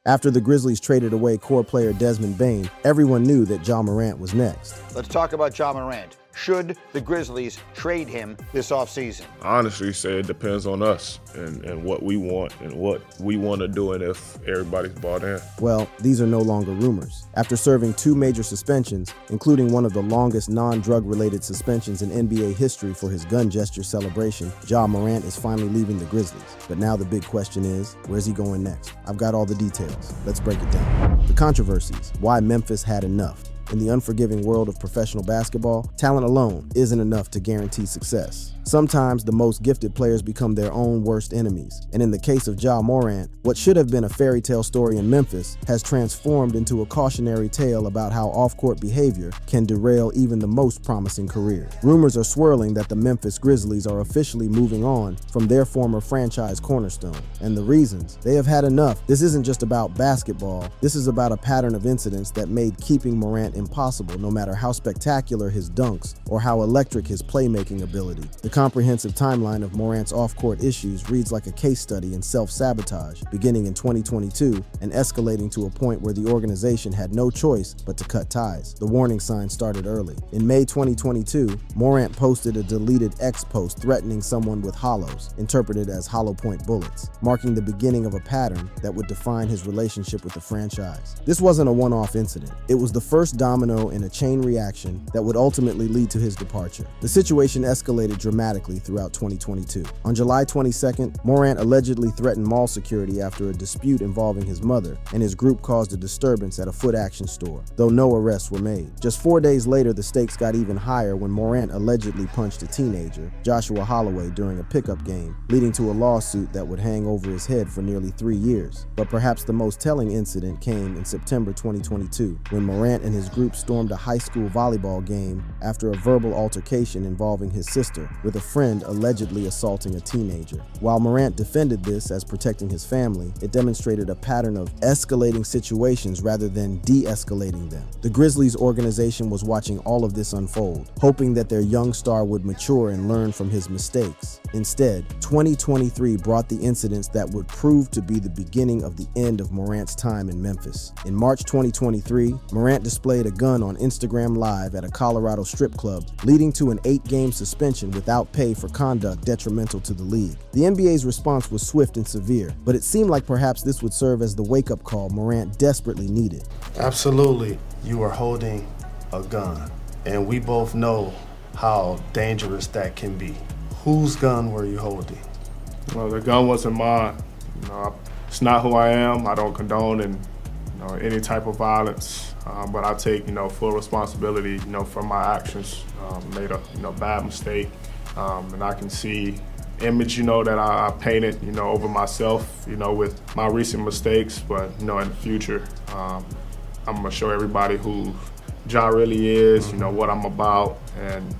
After the Grizzlies traded away core player Desmond Bane, everyone knew that Ja Morant was next. Let's talk about Ja Morant. Should the Grizzlies trade him this offseason? I honestly say it depends on us and what we want and what we want to do and if everybody's bought in. Well, these are no longer rumors. After serving 2 major suspensions, including one of the longest non-drug-related suspensions in NBA history for his gun gesture celebration, Ja Morant is finally leaving the Grizzlies. But now the big question is, where's he going next? I've got all the details. Let's break it down. The controversies, why Memphis had enough. In the unforgiving world of professional basketball, talent alone isn't enough to guarantee success. Sometimes the most gifted players become their own worst enemies. And in the case of Ja Morant, what should have been a fairy tale story in Memphis has transformed into a cautionary tale about how off-court behavior can derail even the most promising career. Rumors are swirling that the Memphis Grizzlies are officially moving on from their former franchise cornerstone. And the reasons? They have had enough. This isn't just about basketball. This is about a pattern of incidents that made keeping Morant impossible, no matter how spectacular his dunks or how electric his playmaking ability. The comprehensive timeline of Morant's off-court issues reads like a case study in self-sabotage, beginning in 2022 and escalating to a point where the organization had no choice but to cut ties. The warning sign started early. In May 2022, Morant posted a deleted X post threatening someone with hollows, interpreted as hollow point bullets, marking the beginning of a pattern that would define his relationship with the franchise. This wasn't a one-off incident. It was the first domino in a chain reaction that would ultimately lead to his departure. The situation escalated dramatically throughout 2022. On July 22nd, Morant allegedly threatened mall security after a dispute involving his mother, and his group caused a disturbance at a Foot Action store, though no arrests were made. Just 4 days later, the stakes got even higher when Morant allegedly punched a teenager, Joshua Holloway, during a pickup game, leading to a lawsuit that would hang over his head for nearly 3 years. But perhaps the most telling incident came in September 2022, when Morant and his group stormed a high school volleyball game after a verbal altercation involving his sister, with a friend allegedly assaulting a teenager. While Morant defended this as protecting his family, it demonstrated a pattern of escalating situations rather than de-escalating them. The Grizzlies organization was watching all of this unfold, hoping that their young star would mature and learn from his mistakes. Instead, 2023 brought the incidents that would prove to be the beginning of the end of Morant's time in Memphis. In March 2023, Morant displayed a gun on Instagram Live at a Colorado strip club, leading to an 8-game suspension without pay for conduct detrimental to the league. The NBA's response was swift and severe, but it seemed like perhaps this would serve as the wake-up call Morant desperately needed. Absolutely, you are holding a gun, and we both know how dangerous that can be. Whose gun were you holding? Well, the gun wasn't mine. It's not who I am. I don't condone any type of violence, but I take full responsibility for my actions. Made a bad mistake, and I can see image that I painted over myself with my recent mistakes. But in the future, I'm gonna show everybody who Ja really is, what I'm about, and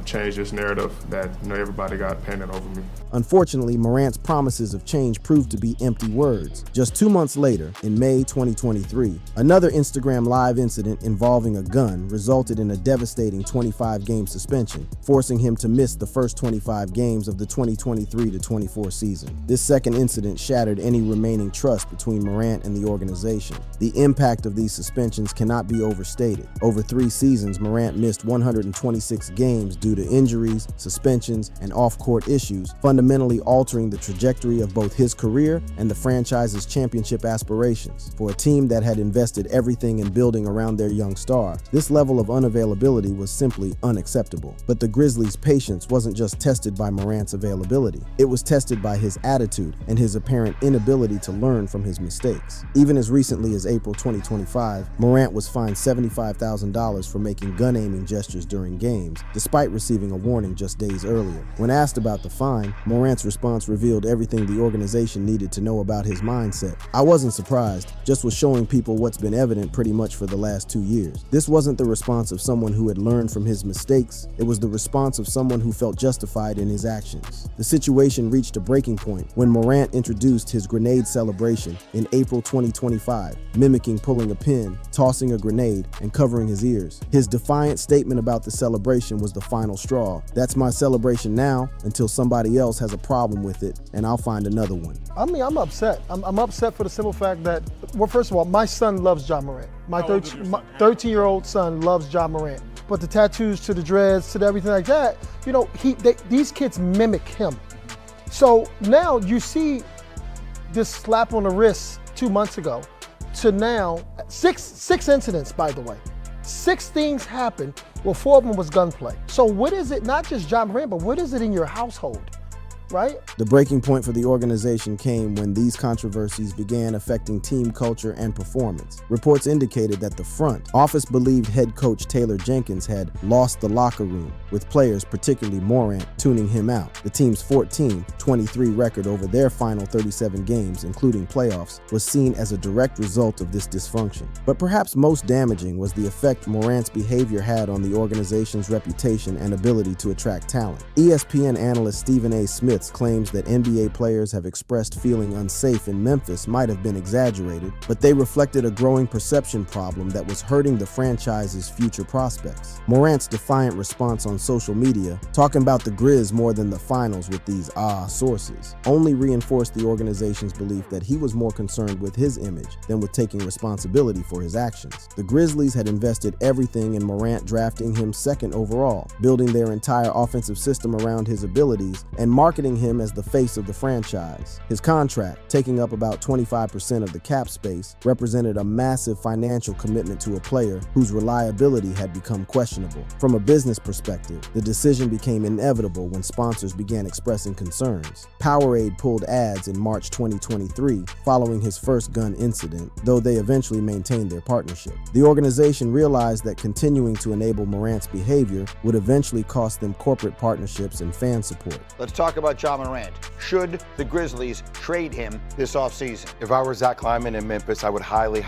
change this narrative that everybody got painted over me. Unfortunately, Morant's promises of change proved to be empty words. Just 2 months later, in May 2023, another Instagram Live incident involving a gun resulted in a devastating 25-game suspension, forcing him to miss the first 25 games of the 2023-24 season. This second incident shattered any remaining trust between Morant and the organization. The impact of these suspensions cannot be overstated. Over 3 seasons, Morant missed 126 games due to injuries, suspensions, and off-court issues, fundamentally altering the trajectory of both his career and the franchise's championship aspirations. For a team that had invested everything in building around their young star, this level of unavailability was simply unacceptable. But the Grizzlies' patience wasn't just tested by Morant's availability. It was tested by his attitude and his apparent inability to learn from his mistakes. Even as recently as April 2025, Morant was fined $75,000 for making gun-aiming gestures during games, despite receiving a warning just days earlier. When asked about the fine, Morant's response revealed everything the organization needed to know about his mindset. "I wasn't surprised, just was showing people what's been evident pretty much for the last 2 years." This wasn't the response of someone who had learned from his mistakes. It was the response of someone who felt justified in his actions. The situation reached a breaking point when Morant introduced his grenade celebration in April 2025, mimicking pulling a pin, tossing a grenade, and covering his ears. His defiant statement about the celebration was the final straw. That's my celebration now until somebody else has a problem with it, and I'll find another one. I mean, I'm upset. I'm upset for the simple fact that, well, first of all, my son loves Ja Morant. My 13-year-old son loves Ja Morant. But the tattoos to the dreads to the everything like that, you know, these kids mimic him. So now you see this slap on the wrist 2 months ago to now, six incidents, by the way. 6 things happened, well, 4 of them was gunplay. So what is it, not just Ja Morant, but what is it in your household, right? The breaking point for the organization came when these controversies began affecting team culture and performance. Reports indicated that the front office believed head coach Taylor Jenkins had lost the locker room, with players, particularly Morant, tuning him out. The team's 14-23 record over their final 37 games, including playoffs, was seen as a direct result of this dysfunction. But perhaps most damaging was the effect Morant's behavior had on the organization's reputation and ability to attract talent. ESPN analyst Stephen A. Smith claims that NBA players have expressed feeling unsafe in Memphis might have been exaggerated, but they reflected a growing perception problem that was hurting the franchise's future prospects. Morant's defiant response on social media, talking about the Grizz more than the finals with these sources, only reinforced the organization's belief that he was more concerned with his image than with taking responsibility for his actions. The Grizzlies had invested everything in Morant, drafting him 2nd overall, building their entire offensive system around his abilities, and marketing him as the face of the franchise. His contract, taking up about 25% of the cap space, represented a massive financial commitment to a player whose reliability had become questionable. From a business perspective, the decision became inevitable when sponsors began expressing concerns. Powerade pulled ads in March 2023 following his first gun incident, though they eventually maintained their partnership. The organization realized that continuing to enable Morant's behavior would eventually cost them corporate partnerships and fan support. Let's talk about Ja Morant. Should the Grizzlies trade him this offseason? If I were Zach Kleiman in Memphis, I would highly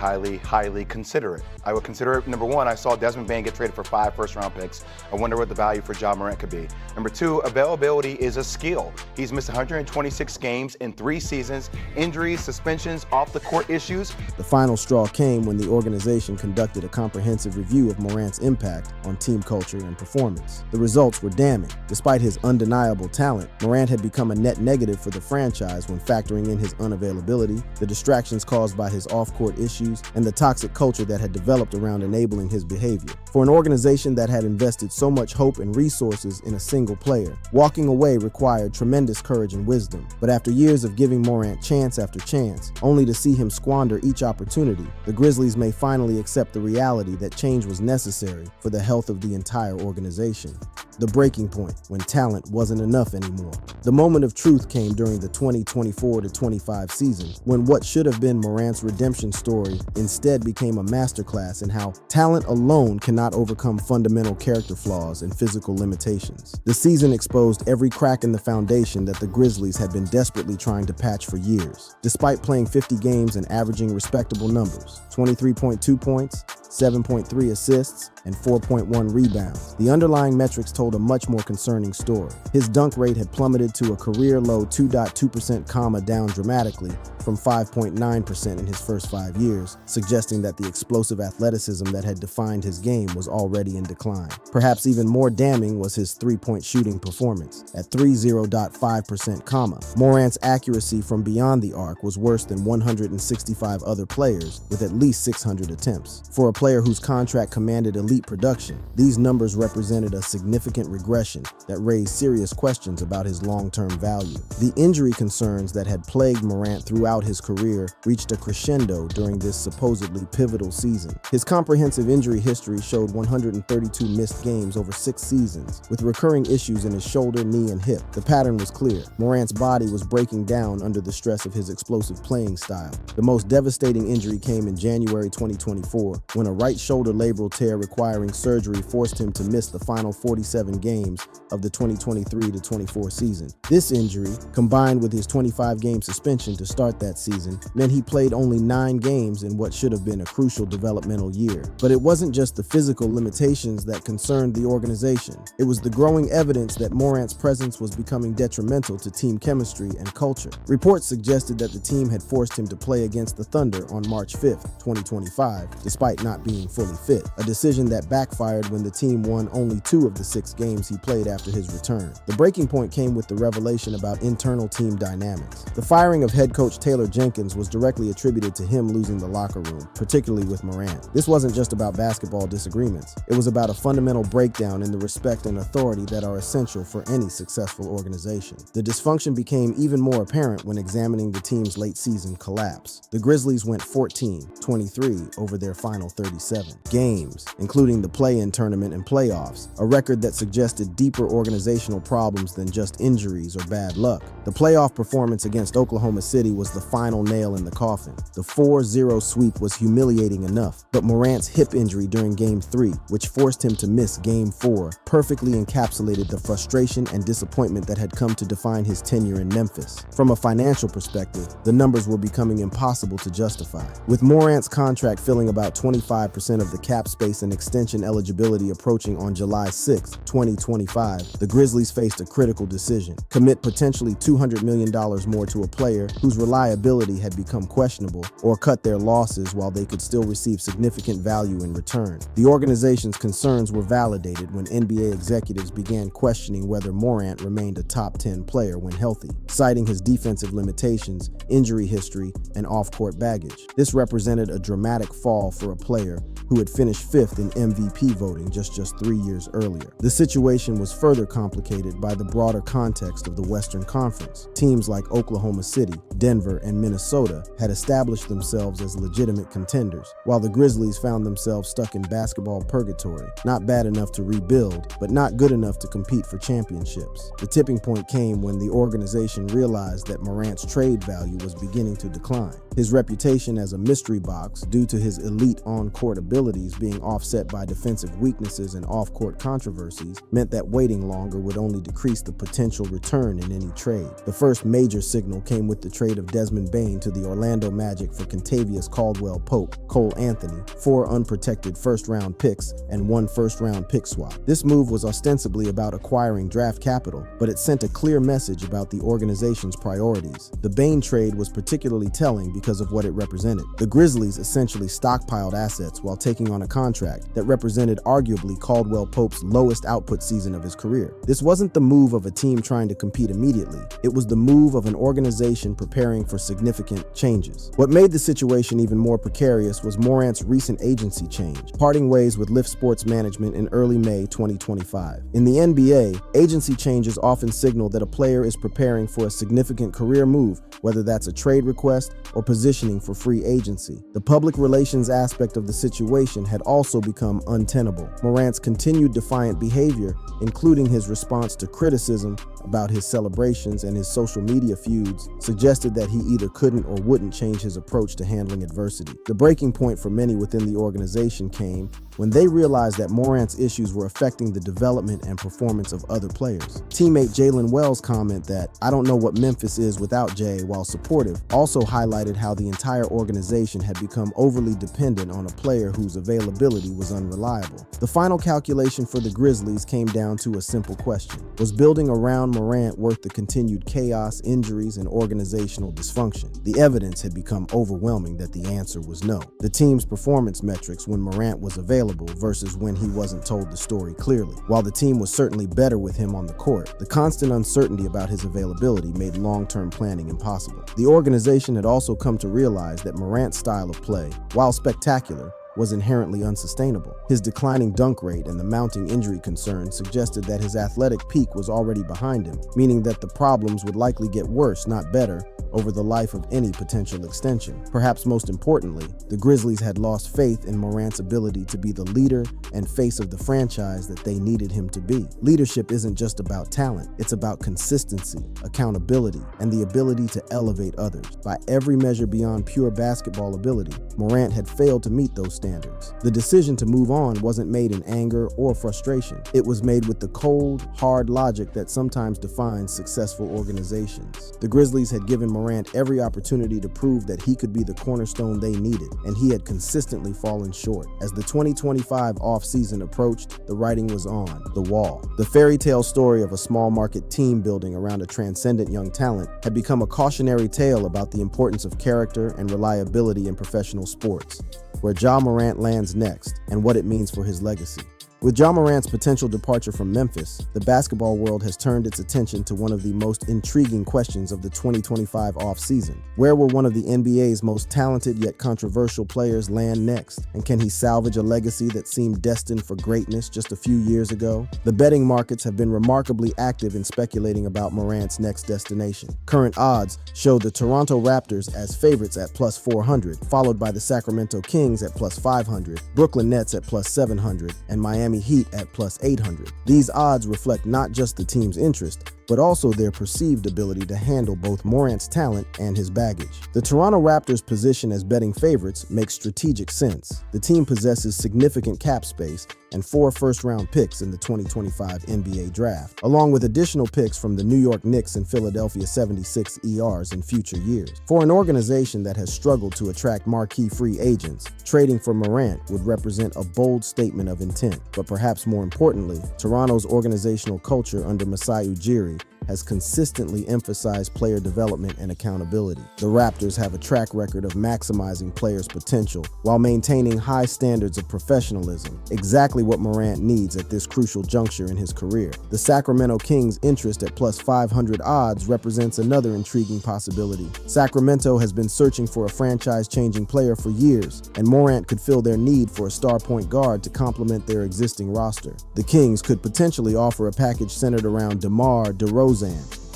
consider it. I would consider it. Number one, I saw Desmond Bane get traded for 5 first-round picks. I wonder what the value for Ja Morant could be. Number 2, availability is a skill. He's missed 126 games in 3 seasons, injuries, suspensions, off-the-court issues. The final straw came when the organization conducted a comprehensive review of Morant's impact on team culture and performance. The results were damning. Despite his undeniable talent, Morant had become a net negative for the franchise when factoring in his unavailability, the distractions caused by his off-court issues, and the toxic culture that had developed around enabling his behavior. For an organization that had invested so much hope and resources in a single player, walking away required tremendous courage and wisdom. But after years of giving Morant chance after chance, only to see him squander each opportunity, the Grizzlies may finally accept the reality that change was necessary for the health of the entire organization. The breaking point when talent wasn't enough anymore. The moment of truth came during the 2024-25 season, when what should have been Morant's redemption story instead became a masterclass in how talent alone cannot overcome fundamental character flaws and physical limitations. The season exposed every crack in the foundation that the Grizzlies had been desperately trying to patch for years. Despite playing 50 games and averaging respectable numbers, 23.2 points, 7.3 assists, and 4.1 rebounds, the underlying metrics told a much more concerning story. His dunk rate had plummeted to a career-low 2.2%, down dramatically from 5.9% in his first 5 years, suggesting that the explosive athleticism that had defined his game was already in decline. Perhaps even more damning was his three-point shooting performance. At 30.5%, Morant's accuracy from beyond the arc was worse than 165 other players with at least 600 attempts. For a player whose contract commanded elite production, these numbers represented a significant regression that raised serious questions about his long-term value. The injury concerns that had plagued Morant throughout his career reached a crescendo during this supposedly pivotal season. His comprehensive injury history showed 132 missed games over 6 seasons, with recurring issues in his shoulder, knee, and hip. The pattern was clear. Morant's body was breaking down under the stress of his explosive playing style. The most devastating injury came in January 2024, when a right shoulder labral tear requiring surgery forced him to miss the final 47 games of the 2023-24 season. This injury, combined with his 25-game suspension to start that season, meant he played only 9 games in what should have been a crucial developmental year. But it wasn't just the physical limitations that concerned the organization. It was the growing evidence that Morant's presence was becoming detrimental to team chemistry and culture. Reports suggested that the team had forced him to play against the Thunder on March 5th, 2025, despite not not being fully fit, a decision that backfired when the team won only 2 of the 6 games he played after his return. The breaking point came with the revelation about internal team dynamics. The firing of head coach Taylor Jenkins was directly attributed to him losing the locker room, particularly with Morant. This wasn't just about basketball disagreements. It was about a fundamental breakdown in the respect and authority that are essential for any successful organization. The dysfunction became even more apparent when examining the team's late season collapse. The Grizzlies went 14-23 over their final 37 games, including the play-in tournament and playoffs, a record that suggested deeper organizational problems than just injuries or bad luck. The playoff performance against Oklahoma City was the final nail in the coffin. The 4-0 sweep was humiliating enough, but Morant's hip injury during Game 3, which forced him to miss Game 4, perfectly encapsulated the frustration and disappointment that had come to define his tenure in Memphis. From a financial perspective, the numbers were becoming impossible to justify. With Morant's contract filling about 25% of the cap space and extension eligibility approaching on July 6, 2025, the Grizzlies faced a critical decision: commit potentially $200 million more to a player whose reliability had become questionable, or cut their losses while they could still receive significant value in return. The organization's concerns were validated when NBA executives began questioning whether Morant remained a top 10 player when healthy, citing his defensive limitations, injury history, and off-court baggage. This represented a dramatic fall for a player who had finished 5th in MVP voting just 3 years earlier. The situation was further complicated by the broader context of the Western Conference. Teams like Oklahoma City, Denver, and Minnesota had established themselves as legitimate contenders, while the Grizzlies found themselves stuck in basketball purgatory, not bad enough to rebuild, but not good enough to compete for championships. The tipping point came when the organization realized that Morant's trade value was beginning to decline. His reputation as a mystery box, due to his elite on-court abilities being offset by defensive weaknesses and off-court controversies, meant that waiting longer would only decrease the potential return in any trade. The first major signal came with the trade of Desmond Bane to the Orlando Magic for Kentavious Caldwell-Pope, Cole Anthony, 4 unprotected first-round picks, and 1 first-round pick swap. This move was ostensibly about acquiring draft capital, but it sent a clear message about the organization's priorities. The Bane trade was particularly telling because of what it represented. The Grizzlies essentially stockpiled assets while taking on a contract that represented arguably Caldwell-Pope's lowest output season of his career. This wasn't the move of a team trying to compete immediately. It was the move of an organization preparing for significant changes. What made the situation even more precarious was Morant's recent agency change, parting ways with Lift Sports Management in early May 2025. In the NBA, agency changes often signal that a player is preparing for a significant career move, whether that's a trade request or positioning for free agency. The public relations aspect of the situation had also become untenable. Morant's continued defiant behavior, including his response to criticism about his celebrations and his social media feuds, suggested that he either couldn't or wouldn't change his approach to handling adversity. The breaking point for many within the organization came when they realized that Morant's issues were affecting the development and performance of other players. Teammate Jalen Wells' comment that, "I don't know what Memphis is without Jay," while supportive, also highlighted how the entire organization had become overly dependent on a player whose availability was unreliable. The final calculation for the Grizzlies came down to a simple question: was building around Morant worth the continued chaos, injuries, and organizational dysfunction? The evidence had become overwhelming that the answer was no. The team's performance metrics when Morant was available versus when he wasn't told the story clearly. While the team was certainly better with him on the court, the constant uncertainty about his availability made long-term planning impossible. The organization had also come to realize that Morant's style of play, while spectacular, was inherently unsustainable. His declining dunk rate and the mounting injury concerns suggested that his athletic peak was already behind him, meaning that the problems would likely get worse, not better, over the life of any potential extension. Perhaps most importantly, the Grizzlies had lost faith in Morant's ability to be the leader and face of the franchise that they needed him to be. Leadership isn't just about talent, it's about consistency, accountability, and the ability to elevate others. By every measure beyond pure basketball ability, Morant had failed to meet those standards. The decision to move on wasn't made in anger or frustration. It was made with the cold, hard logic that sometimes defines successful organizations. The Grizzlies had given Morant every opportunity to prove that he could be the cornerstone they needed, and he had consistently fallen short. As the 2025 offseason approached, the writing was on the wall. The fairy tale story of a small market team building around a transcendent young talent had become a cautionary tale about the importance of character and reliability in professional sports. where Ja Morant lands next and what it means for his legacy. With Ja Morant's potential departure from Memphis, the basketball world has turned its attention to one of the most intriguing questions of the 2025 offseason. Where will one of the NBA's most talented yet controversial players land next? And can he salvage a legacy that seemed destined for greatness just a few years ago? The betting markets have been remarkably active in speculating about Morant's next destination. Current odds show the Toronto Raptors as favorites at plus 400, followed by the Sacramento Kings at plus 500, Brooklyn Nets at plus 700, and Miami Heat at plus 800. These odds reflect not just the team's interest, but also their perceived ability to handle both Morant's talent and his baggage. The Toronto Raptors' position as betting favorites makes strategic sense. The team possesses significant cap space and 4 first-round picks in the 2025 NBA Draft, along with additional picks from the New York Knicks and Philadelphia 76ers in future years. For an organization that has struggled to attract marquee free agents, trading for Morant would represent a bold statement of intent. But perhaps more importantly, Toronto's organizational culture under Masai Ujiri has consistently emphasized player development and accountability. The Raptors have a track record of maximizing players' potential while maintaining high standards of professionalism, exactly what Morant needs at this crucial juncture in his career. The Sacramento Kings' interest at plus 500 odds represents another intriguing possibility. Sacramento has been searching for a franchise-changing player for years, and Morant could fill their need for a star point guard to complement their existing roster. The Kings could potentially offer a package centered around DeMar DeRozan,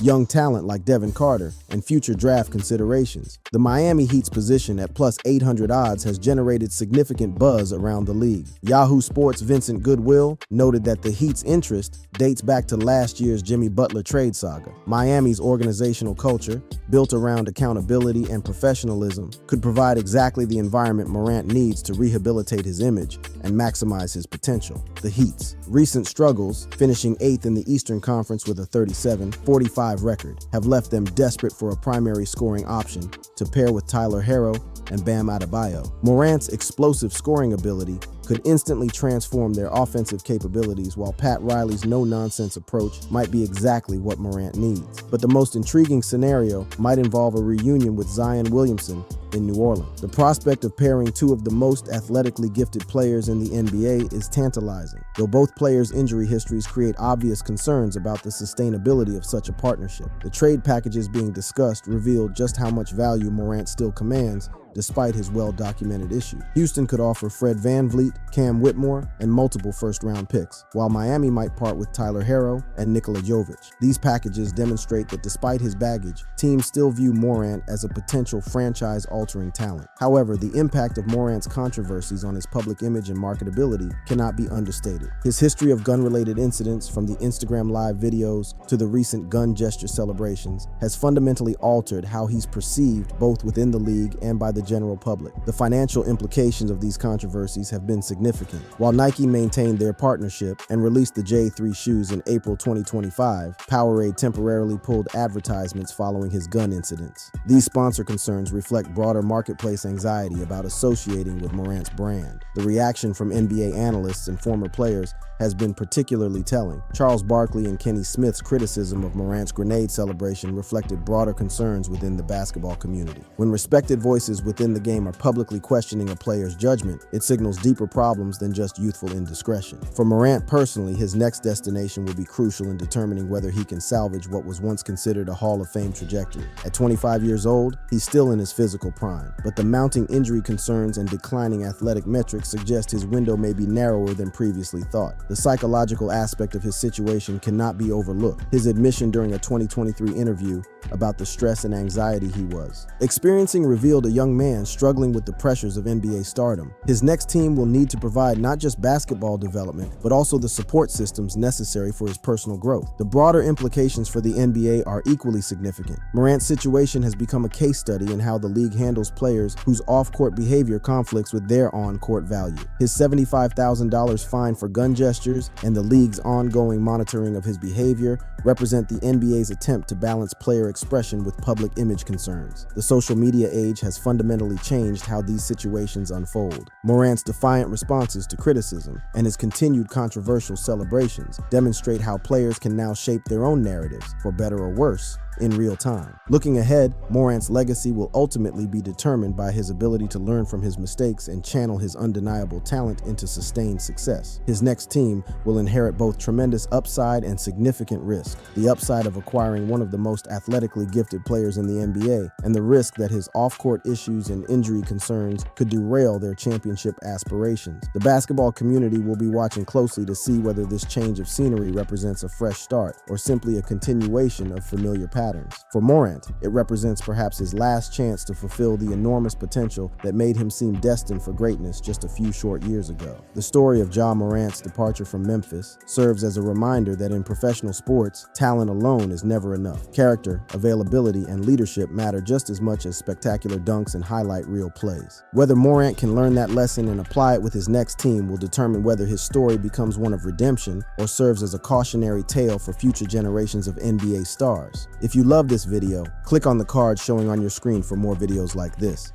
young talent like Devin Carter, and future draft considerations. The Miami Heat's position at plus 800 odds has generated significant buzz around the league. Yahoo Sports' Vincent Goodwill noted that the Heat's interest dates back to last year's Jimmy Butler trade saga. Miami's organizational culture, built around accountability and professionalism, could provide exactly the environment Morant needs to rehabilitate his image and maximize his potential. The Heat's recent struggles, finishing 8th in the Eastern Conference with a 37-45 record, have left them desperate for a primary scoring option to pair with Tyler Herro and Bam Adebayo. Morant's explosive scoring ability could instantly transform their offensive capabilities, while Pat Riley's no-nonsense approach might be exactly what Morant needs. But the most intriguing scenario might involve a reunion with Zion Williamson in New Orleans. The prospect of pairing two of the most athletically gifted players in the NBA is tantalizing, though both players' injury histories create obvious concerns about the sustainability of such a partnership. The trade packages being discussed reveal just how much value Morant still commands despite his well-documented issues. Houston could offer Fred VanVleet, Cam Whitmore, and multiple first-round picks, while Miami might part with Tyler Herro and Nikola Jovic. These packages demonstrate that despite his baggage, teams still view Morant as a potential franchise-altering talent. However, the impact of Morant's controversies on his public image and marketability cannot be understated. His history of gun-related incidents, from the Instagram Live videos to the recent gun gesture celebrations, has fundamentally altered how he's perceived both within the league and by the general public. The financial implications of these controversies have been significant. While Nike maintained their partnership and released the J3 shoes in April 2025, Powerade temporarily pulled advertisements following his gun incidents. These sponsor concerns reflect broader marketplace anxiety about associating with Morant's brand. The reaction from NBA analysts and former players has been particularly telling. Charles Barkley and Kenny Smith's criticism of Morant's grenade celebration reflected broader concerns within the basketball community. When respected voices within the game are publicly questioning a player's judgment, it signals deeper problems than just youthful indiscretion. For Morant personally, his next destination will be crucial in determining whether he can salvage what was once considered a Hall of Fame trajectory. At 25 years old, he's still in his physical prime, but the mounting injury concerns and declining athletic metrics suggest his window may be narrower than previously thought. The psychological aspect of his situation cannot be overlooked. His admission during a 2023 interview about the stress and anxiety he was experiencing revealed a young man struggling with the pressures of NBA stardom. His next team will need to provide not just basketball development, but also the support systems necessary for his personal growth. The broader implications for the NBA are equally significant. Morant's situation has become a case study in how the league handles players whose off-court behavior conflicts with their on-court value. His $75,000 fine for gun gestures and the league's ongoing monitoring of his behavior represent the NBA's attempt to balance player expression with public image concerns. The social media age has fundamentally fundamentally changed how these situations unfold. Morant's defiant responses to criticism and his continued controversial celebrations demonstrate how players can now shape their own narratives, for better or worse, in real time. Looking ahead, Morant's legacy will ultimately be determined by his ability to learn from his mistakes and channel his undeniable talent into sustained success. His next team will inherit both tremendous upside and significant risk. The upside of acquiring one of the most athletically gifted players in the NBA, and the risk that his off-court issues and injury concerns could derail their championship aspirations. The basketball community will be watching closely to see whether this change of scenery represents a fresh start or simply a continuation of familiar patterns. For Morant, it represents perhaps his last chance to fulfill the enormous potential that made him seem destined for greatness just a few short years ago. The story of Ja Morant's departure from Memphis serves as a reminder that in professional sports, talent alone is never enough. Character, availability, and leadership matter just as much as spectacular dunks and highlight reel plays. Whether Morant can learn that lesson and apply it with his next team will determine whether his story becomes one of redemption or serves as a cautionary tale for future generations of NBA stars. If you love this video, click on the card showing on your screen for more videos like this.